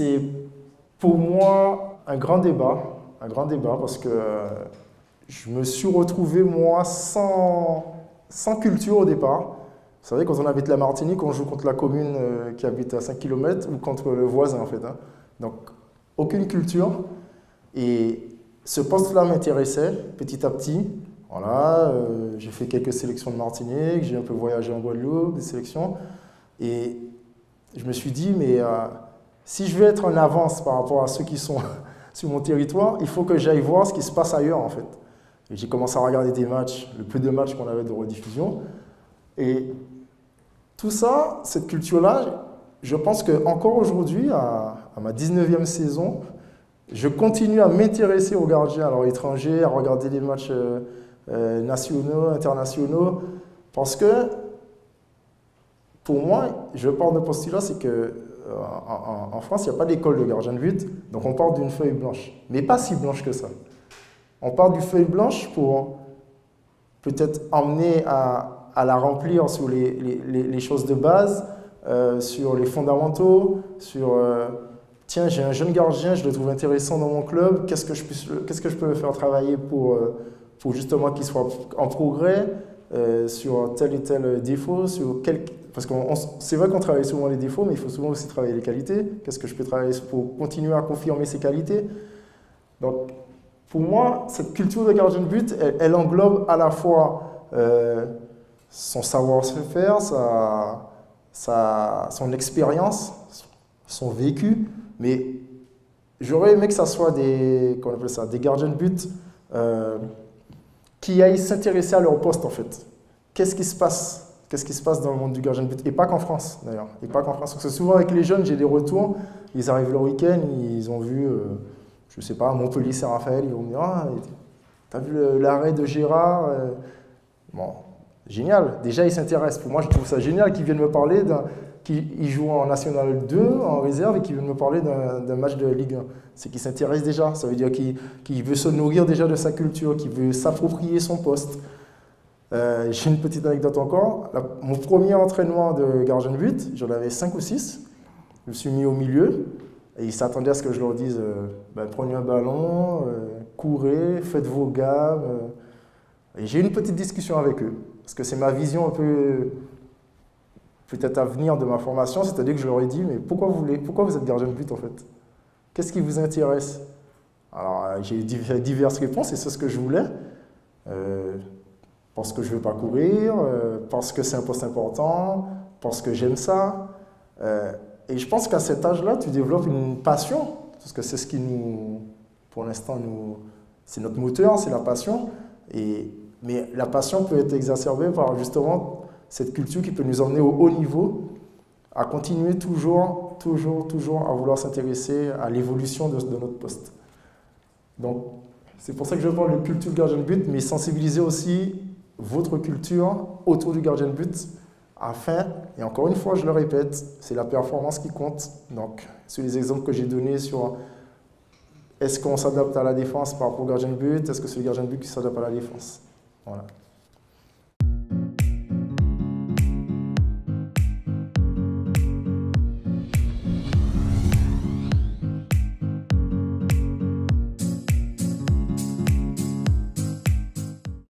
c'est pour moi un grand débat parce que je me suis retrouvé moi sans culture au départ. Vous savez, quand on habite la Martinique, on joue contre la commune qui habite à 5 km ou contre le voisin en fait. Hein. Donc, aucune culture. Et ce poste-là m'intéressait petit à petit. Voilà, j'ai fait quelques sélections de Martinique, j'ai un peu voyagé en Guadeloupe, des sélections. Et je me suis dit, mais si je veux être en avance par rapport à ceux qui sont sur mon territoire, il faut que j'aille voir ce qui se passe ailleurs en fait. Et j'ai commencé à regarder des matchs, le peu de matchs qu'on avait de rediffusion. Et tout ça, cette culture-là, je pense qu'encore aujourd'hui, à ma 19e saison, je continue à m'intéresser aux gardiens alors étrangers, à regarder des matchs nationaux, internationaux, parce que pour moi, je pars d'un postulat, c'est que en France, il n'y a pas d'école de gardien de but, donc on part d'une feuille blanche, mais pas si blanche que ça. On part d'une feuille blanche pour peut-être emmener à la remplir sur les choses de base, sur les fondamentaux, sur tiens, j'ai un jeune gardien, je le trouve intéressant dans mon club, qu'est-ce que je peux le faire travailler pour justement qu'il soit en progrès sur tel et tel défaut, parce que c'est vrai qu'on travaille souvent les défauts, mais il faut souvent aussi travailler les qualités. Qu'est-ce que je peux travailler pour continuer à confirmer ces qualités? Donc, pour moi, cette culture de gardien de but, elle englobe à la fois son savoir-faire, son expérience, son vécu, mais j'aurais aimé que ça soit des gardiens de but qui aillent s'intéresser à leur poste en fait. Qu'est-ce qui se passe? Qu'est-ce qui se passe dans le monde du gardien de but? Et pas qu'en France d'ailleurs. Et pas qu'en France. Parce que souvent avec les jeunes, j'ai des retours, ils arrivent le week-end, ils ont vu, je sais pas, Montpellier-Saint-Raphaël, ils vont me dire ah, t'as vu l'arrêt de Gérard? Bon, génial. Déjà, ils s'intéressent. Pour moi, je trouve ça génial qu'ils viennent me parler qu'ils jouent en National 2, en réserve, et qu'ils viennent me parler d'un match de Ligue 1. C'est qu'ils s'intéressent déjà. Ça veut dire qu'il veut se nourrir déjà de sa culture, qu'il veut s'approprier son poste. J'ai une petite anecdote encore. Mon premier entraînement de gardien de but, j'en avais 5 ou 6. Je me suis mis au milieu et ils s'attendaient à ce que je leur dise prenez un ballon, courez, faites vos gammes. Et j'ai eu une petite discussion avec eux parce que c'est ma vision un peu peut-être à venir de ma formation. C'est-à-dire que je leur ai dit mais pourquoi vous êtes gardien de but en fait? Qu'est-ce qui vous intéresse? Alors j'ai eu diverses réponses et c'est ce que je voulais. Parce que je ne veux pas courir, parce que c'est un poste important, parce que j'aime ça. Et je pense qu'à cet âge-là, tu développes une passion, parce que c'est ce qui pour l'instant, c'est notre moteur, c'est la passion. Mais la passion peut être exacerbée par justement cette culture qui peut nous emmener au haut niveau, à continuer toujours à vouloir s'intéresser à l'évolution de notre poste. Donc, c'est pour ça que je parle de culture gardien de but, mais sensibiliser aussi votre culture autour du gardien de but afin, et encore une fois je le répète, c'est la performance qui compte. Donc sur les exemples que j'ai donnés sur est-ce qu'on s'adapte à la défense par rapport au gardien de but, est-ce que c'est le gardien de but qui s'adapte à la défense. Voilà.